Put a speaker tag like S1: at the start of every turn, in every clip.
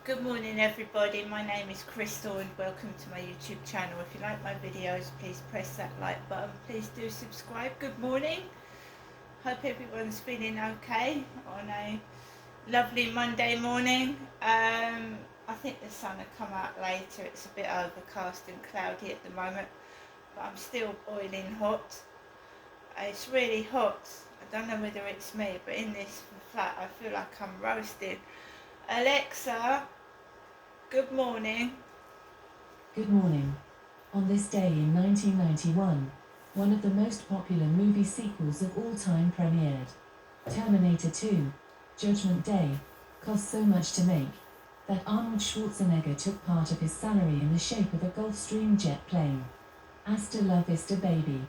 S1: Good morning everybody, my name is Crystal and welcome to my YouTube channel. If you like my videos, please press that like button. Please do subscribe. Good morning. Hope everyone's feeling okay on a lovely Monday morning. I think the sun will come out later. It's a bit overcast and cloudy at the moment, but I'm still boiling hot. It's really hot. I don't know whether it's me, but in this flat I feel like I'm roasting. Alexa, good morning.
S2: Good morning. On this day in 1991, one of the most popular movie sequels of all time premiered. Terminator 2, Judgment Day, cost so much to make that Arnold Schwarzenegger took part of his salary in the shape of a Gulfstream jet plane. Hasta la vista, baby.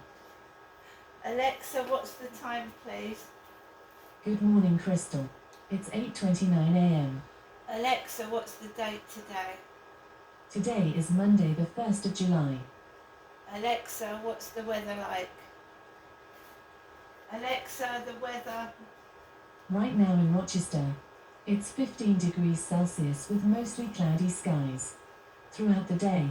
S1: Alexa, what's the time, please?
S2: Good morning, Crystal. It's 8:29 a.m.
S1: Alexa, what's the date today?
S2: Today is Monday, the 1st of July.
S1: Alexa, what's the weather like? Alexa, the weather.
S2: Right now in Rochester, it's 15 degrees Celsius with mostly cloudy skies. Throughout the day,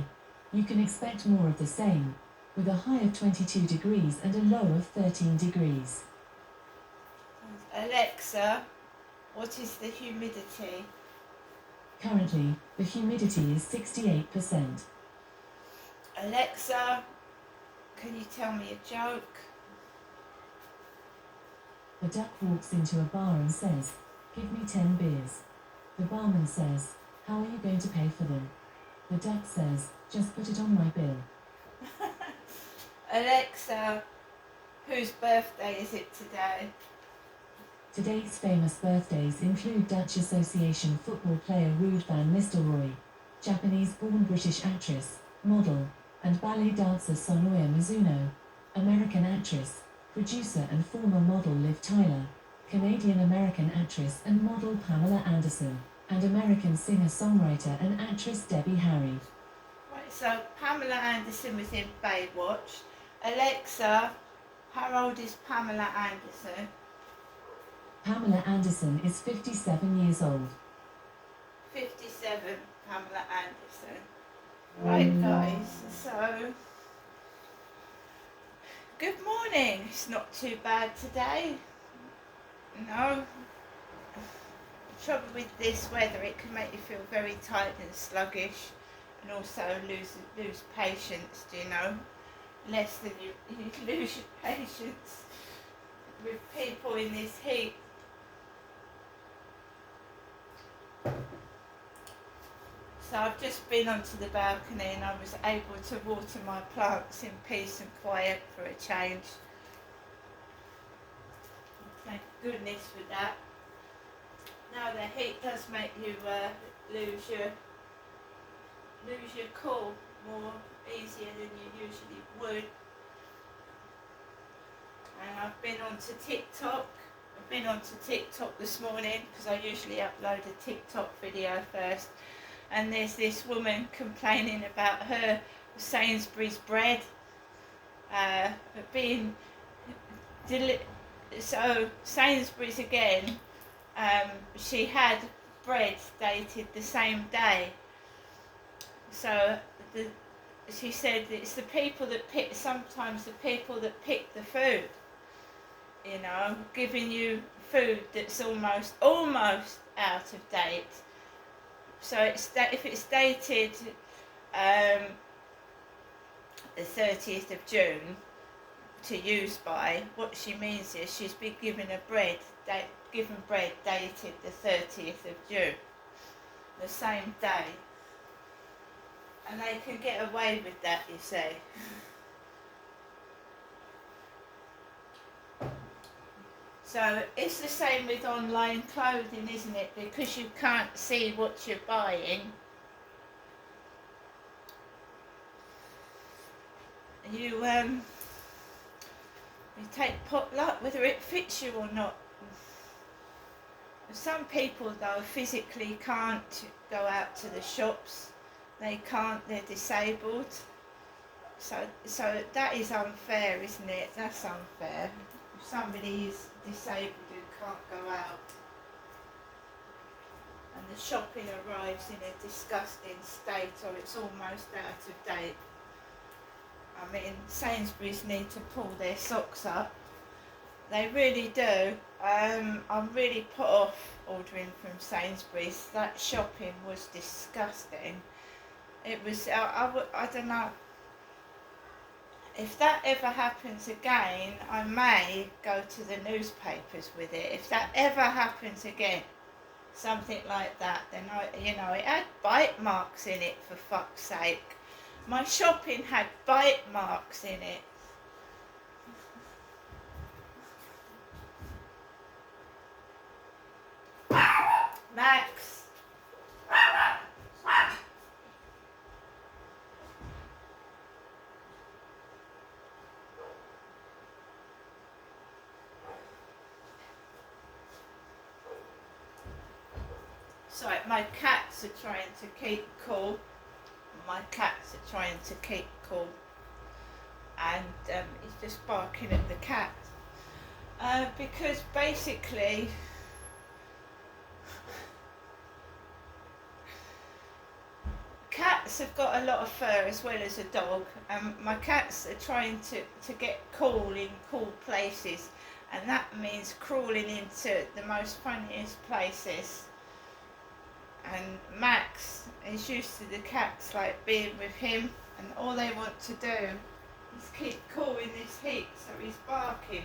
S2: you can expect more of the same, with a high of 22 degrees and a low of 13 degrees.
S1: Alexa, what is the humidity?
S2: Currently, the humidity is 68%.
S1: Alexa, can you tell me a joke?
S2: The duck walks into a bar and says, "Give me 10 beers." The barman says, "How are you going to pay for them?" The duck says, "Just put it on my bill."
S1: Alexa, whose birthday is it today?
S2: Today's famous birthdays include Dutch Association football player Ruud van Nistelrooy, Japanese-born British actress, model, and ballet dancer Sonoya Mizuno, American actress, producer and former model Liv Tyler, Canadian-American actress and model Pamela Anderson, and American singer-songwriter and actress Debbie Harry.
S1: Right, so Pamela Anderson was in Baywatch. Alexa, how old is Pamela Anderson?
S2: Pamela Anderson is 57 years old.
S1: 57, Pamela Anderson. Right guys, so good morning. It's not too bad today. No. The trouble with this weather, it can make you feel very tired and sluggish, and also lose patience, do you know? Less than you lose your patience with people in this heat. So I've just been onto the balcony and I was able to water my plants in peace and quiet for a change. Thank goodness for that. Now the heat does make you lose your cool more easier than you usually would. And I've been onto TikTok. I've been onto TikTok this morning because I usually upload a TikTok video first. And there's this woman complaining about her Sainsbury's bread being so Sainsbury's again. She had bread dated the same day. So she said it's the people that pick. Sometimes the people that pick the food. You know, giving you food that's almost out of date. So if it's dated the 30th of June to use by, what she means is she's been given given bread dated the 30th of June, the same day. And they can get away with that, you see. So it's the same with online clothing, isn't it? Because you can't see what you're buying. You take pot luck whether it fits you or not. Some people though physically can't go out to the shops. They can't, they're disabled. So that is unfair, isn't it? That's unfair. If somebody is disabled and can't go out. and the shopping arrives in a disgusting state, or it's almost out of date. I mean, Sainsbury's need to pull their socks up. They really do. I'm really put off ordering from Sainsbury's. That shopping was disgusting. It was, I don't know, if that ever happens again, I may go to the newspapers with it. If that ever happens again, something like that, then it had bite marks in it, for fuck's sake. My shopping had bite marks in it. Max. Sorry, my cats are trying to keep cool. And he's just barking at the cat. Because basically, cats have got a lot of fur as well as a dog, and my cats are trying to get cool in cool places, and that means crawling into the most funniest places. And Max is used to the cats like being with him, and all they want to do is keep cool in this heat, so he's barking.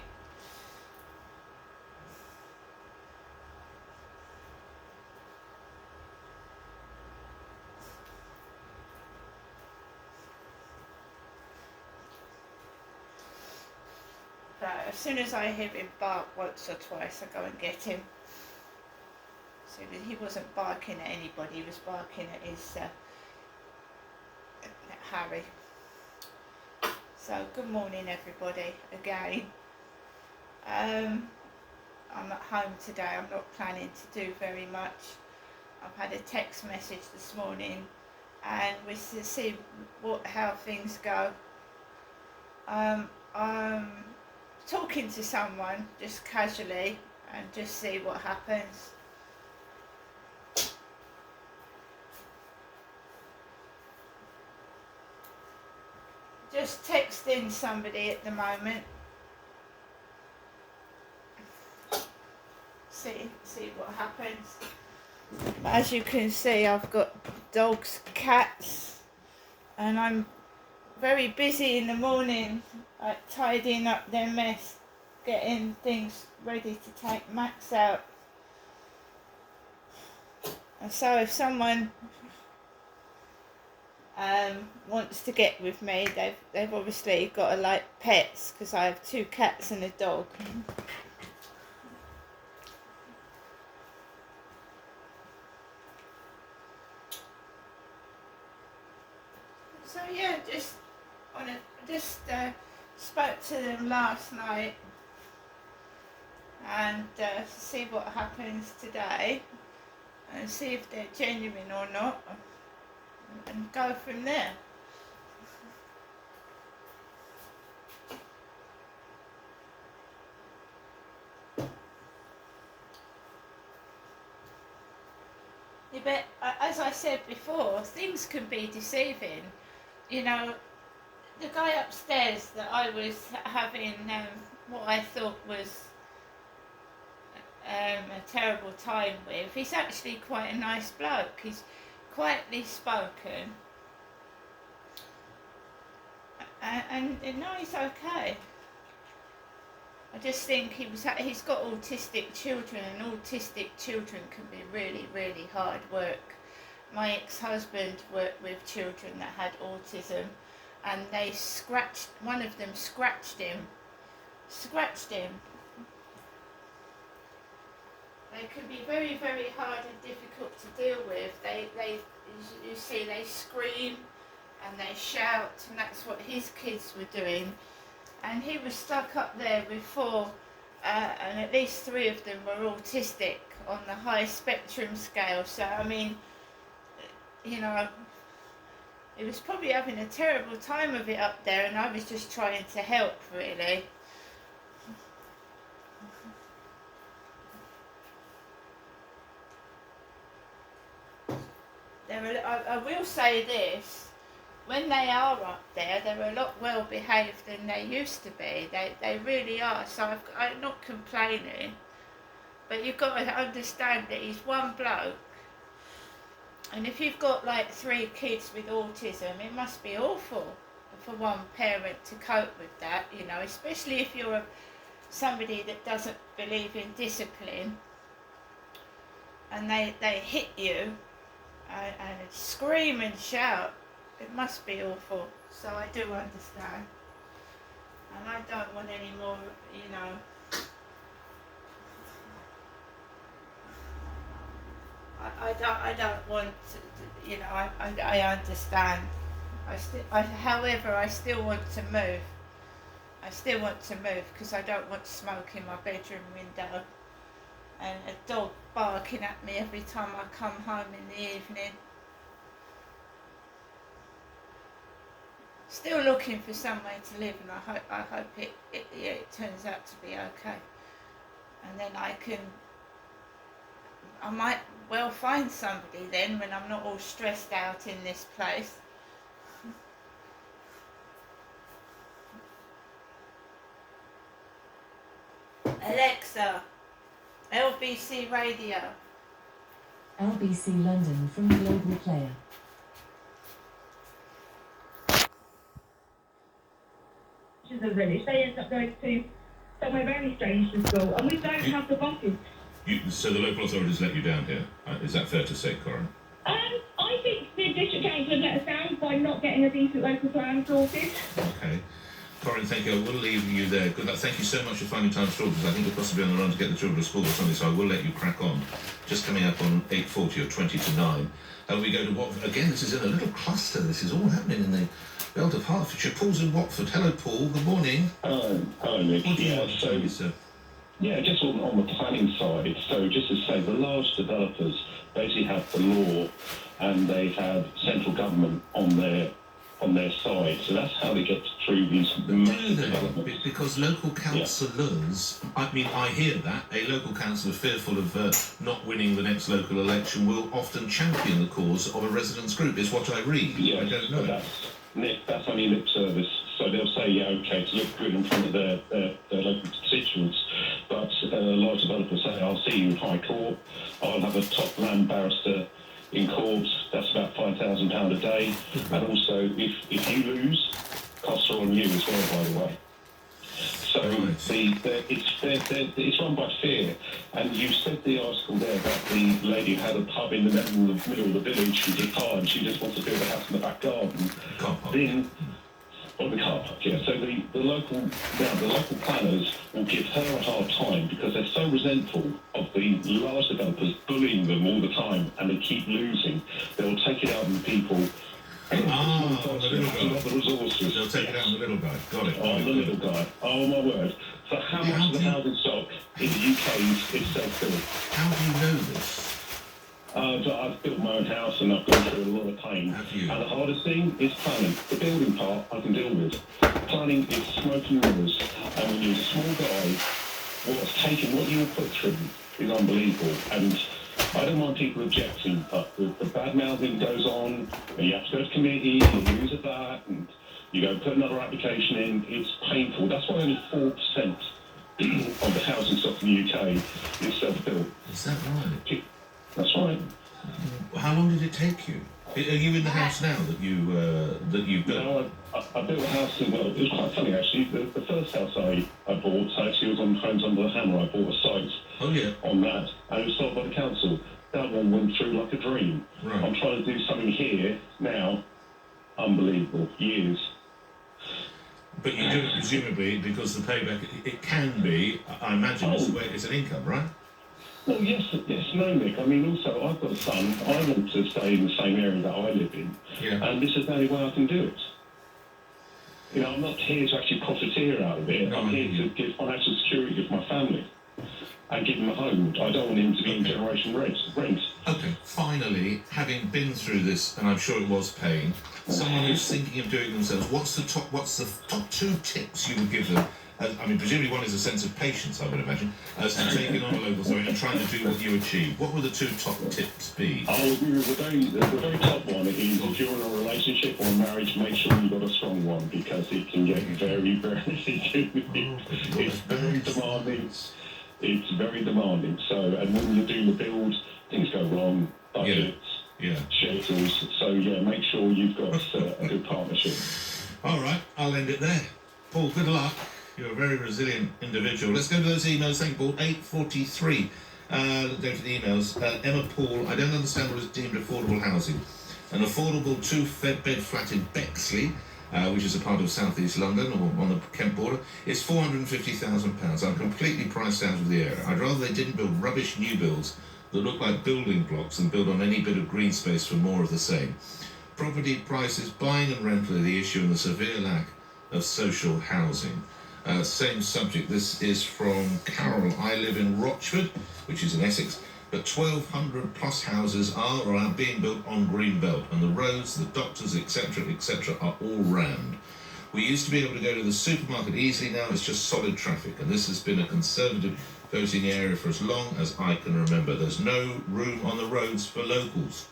S1: But as soon as I hear him bark once or twice, I go and get him. So he wasn't barking at anybody, he was barking at his at Harry. So good morning everybody again. I'm at home today. I'm not planning to do very much. I've had a text message this morning, and we'll see how things go. I'm talking to someone just casually and just see what happens. Just texting somebody at the moment. See what happens. As you can see, I've got dogs, cats, and I'm very busy in the morning, like tidying up their mess, getting things ready to take Max out. And so if someone wants to get with me, they've obviously got to like pets, because I have 2 cats and a dog. So yeah, just spoke to them last night, and see what happens today, and see if they're genuine or not, and go from there. Yeah, but as I said before, things can be deceiving. You know, the guy upstairs that I was having what I thought was a terrible time with, he's actually quite a nice bloke. He's quietly spoken, and no, he's okay. I just think he's got autistic children, and autistic children can be really, really hard work. My ex-husband worked with children that had autism, and one of them scratched him. They can be very, very hard and difficult to deal with. You see, they scream and they shout, and that's what his kids were doing. And he was stuck up there with 4, and at least 3 of them were autistic on the high spectrum scale. So, I mean, you know, he was probably having a terrible time of it up there, and I was just trying to help, really. I will say this. When they are up there, they're a lot well behaved than they used to be. They really are. So I'm not complaining. But you've got to understand that he's one bloke. And if you've got like 3 kids with autism, it must be awful for one parent to cope with that, you know, especially if you're somebody that doesn't believe in discipline and they hit you and scream and shout. It must be awful. So I do understand. And I don't want any more, you know, I don't want to, you know, I understand. However, I still want to move. I still want to move because I don't want smoke in my bedroom window and a dog barking at me every time I come home in the evening. Still looking for somewhere to live, and I hope it turns out to be okay. And then I might well find somebody then when I'm not all stressed out in this place. Alexa, LBC Radio.
S2: LBC London from Global Player.
S3: The village, they end up going to somewhere very strange to school, and we don't have the buses.
S4: So the local authorities let you down here? Is that fair to say, Corin?
S3: I think the district council have let us down by not getting a decent local plan sorted.
S4: Okay. Corin, thank you. I will leave you there. Good luck. Thank you so much for finding time to talk, because I think you'll possibly be on the run to get the children to school or something, so I will let you crack on. Just coming up on 8:40 or 20 to 9. We go to Watford. Again, this is in a little cluster. This is all happening in the belt of Hertfordshire. Paul's in Watford. Hello, Paul. Good morning.
S5: Hello, Nick.
S4: What do you want to tell me, sir?
S5: Yeah, just on the planning side. So just to say, the large developers basically have the law and they have central government on their side. So that's how they get through these massive developments.
S4: Because local councillors, I mean, I hear that. A local councillor fearful of not winning the next local election will often champion the cause of a residents' group, is what I read.
S5: Yes,
S4: I don't know.
S5: Nick, that's only lip service. So they'll say, yeah, okay, to look good in front of their local constituents. But large developers say, I'll see you in High Court. I'll have a top land barrister in court. That's about £5,000 a day. And also, if you lose, costs are on you as well, by the way. So it's run by fear. And you said the article there about the lady who had a pub in the middle of the village who did car, and she just wants to build a house in the back garden. Then, the car park, yeah. So the local planners will give her a hard time because they're so resentful of the large developers bullying them all the time, and they keep losing. They'll take it out on the people.
S4: The little guy.
S5: The resources.
S4: They'll take it out on the little guy. Got it.
S5: Oh, the little guy. Oh, my word. So how much of the housing stock in the UK is self-built?
S4: How do you know this?
S5: I've built my own house and I've gone through a lot of pain.
S4: Have you?
S5: And the hardest thing is planning. The building part I can deal with. Planning is smoke and mirrors. And when you're a small guy, what you will put through is unbelievable. And I don't mind people objecting, but the bad mouthing goes on, and you have to go to committee, and you lose that, and you go put another application in. It's painful. That's why only 4% of the housing stock in the UK is self-built.
S4: Is that right?
S5: That's right.
S4: How long did it take you? Are you in the house now that you built?
S5: No, I built a house in, well, it was quite funny actually. The first house I bought, so actually was on Homes Under the Hammer. I bought a site on that, and it was sold by the council. That one went through like a dream.
S4: Right.
S5: I'm trying to do something here now. Unbelievable. Years.
S4: But you do it presumably because the payback, it can be, I imagine, it's an income, right?
S5: Well, yes, no, Nick. I mean, also, I've got a son. I want to stay in the same area that I live in.
S4: Yeah.
S5: And this is the only way I can do it. You know, I'm not here to actually profiteer out of it.
S4: No,
S5: I'm here to give financial security for my family and give him a home. I don't want him to be in generation rent.
S4: Okay, finally, having been through this, and I'm sure it was pain, someone who's thinking of doing themselves, what's the top 2 tips you would give them I mean, presumably one is a sense of patience, I would imagine, as to taking on a local authority and trying to do what you achieve. What would the 2 top tips be?
S5: I'll agree with the very top one is if you're in a relationship or a marriage, make sure you've got a strong one, because it can get very, very it's very demanding. It's very demanding. So, and when you're doing the build, things go wrong, budgets, schedules. So, yeah, make sure you've got a good partnership.
S4: All right, I'll end it there. Paul, good luck. You're a very resilient individual. Let's go to those emails. Thank you, Paul. 8:43. Go to the emails. Emma Paul, I don't understand what is deemed affordable housing. An affordable 2-bed flat in Bexley, which is a part of southeast London or on the Kent border, is £450,000. I'm completely priced out of the area. I'd rather they didn't build rubbish new builds that look like building blocks than build on any bit of green space for more of the same. Property prices, buying and rental are the issue, and the severe lack of social housing. Same subject. This is from Carol. I live in Rochford, which is in Essex, but 1,200 plus houses are or are being built on Greenbelt, and the roads, the doctors, etc., are all rammed. We used to be able to go to the supermarket easily. Now it's just solid traffic, and this has been a Conservative voting area for as long as I can remember. There's no room on the roads for locals.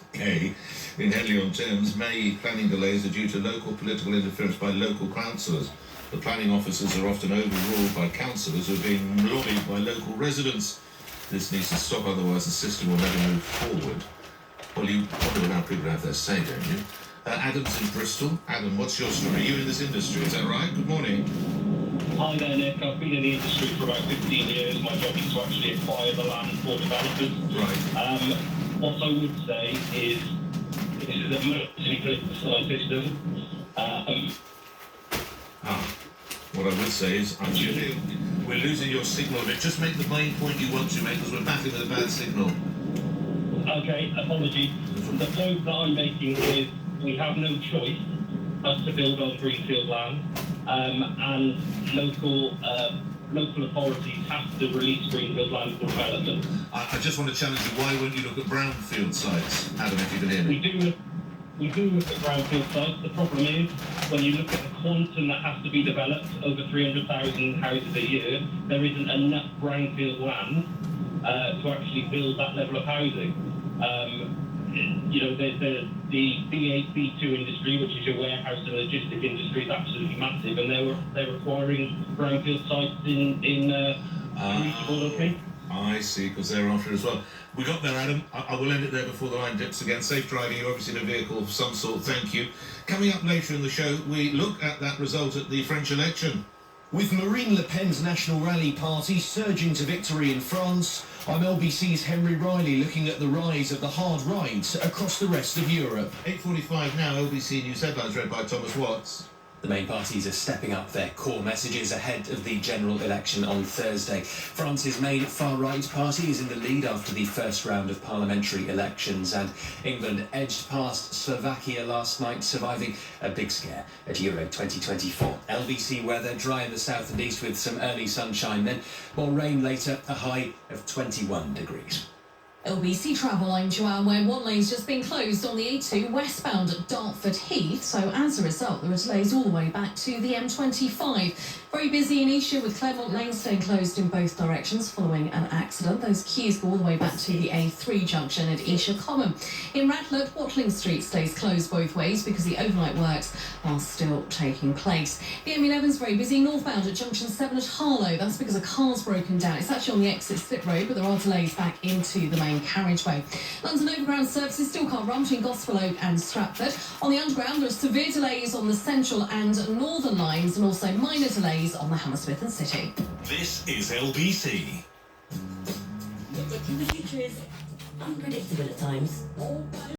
S4: Okay. In Henley-on-Thames, May planning delays are due to local political interference by local councillors. The planning officers are often overruled by councillors who are being lobbied by local residents. This needs to stop, otherwise the system will never move forward. Well, you want to allow people to have their say, don't you? Adam's in Bristol. Adam, what's your story? Are you in this industry, is that right? Good morning.
S6: Hi there, Nick. I've been in the industry for about 15 years. My job is to actually acquire the land for developers.
S4: Right.
S6: What I would say is this is a mostly politicised system.
S4: What I would say is, we're losing your signal a bit. Just make the main point you want to make, because we're battling with a bad signal.
S6: Okay, apologies. The point that I'm making is we have no choice as to build on greenfield land, and local authorities have to release greenfield land for development.
S4: I just want to challenge you. Why won't you look at brownfield sites, Adam, if you can hear me?
S6: We do look at brownfield sites. The problem is, when you look at the quantum that has to be developed, over 300,000 houses a year, there isn't enough brownfield land to actually build that level of housing. The B8, B2 industry, which is your warehouse and logistic industry, is absolutely massive, and they're requiring brownfield sites in reachable locations.
S4: I see, because they're after it as well. We got there, Adam. I will end it there before the line dips again. Safe driving. You're obviously in a vehicle of some sort. Thank you. Coming up later in the show, we look at that result at the French election.
S7: With Marine Le Pen's National Rally Party surging to victory in France, I'm LBC's Henry Riley looking at the rise of the hard right across the rest of Europe.
S4: 8:45 now, LBC News headlines read by Thomas Watts.
S8: The main parties are stepping up their core messages ahead of the general election on Thursday. France's main far-right party is in the lead after the first round of parliamentary elections, and England edged past Slovakia last night, surviving a big scare at Euro 2024. LBC weather, dry in the south and east with some early sunshine, then more rain later, a high of 21 degrees.
S9: LBC Travel, I'm Joanne, where one lane's just been closed on the A2 westbound at Dartford Heath, so as a result there are delays all the way back to the M25. Very busy in Esher with Claremont Lane staying closed in both directions following an accident. Those queues go all the way back to the A3 junction at Esher Common. In Radlett, Watling Street stays closed both ways because the overnight works are still taking place. The M11's very busy northbound at junction 7 at Harlow. That's because a car's broken down. It's actually on the exit slip road, but there are delays back into the main carriageway. London Overground services still can't run between Gospel Oak and Stratford. On the Underground, there are severe delays on the Central and Northern lines, and also minor delays on the Hammersmith and City.
S10: This is LBC.
S11: The future is unpredictable at times.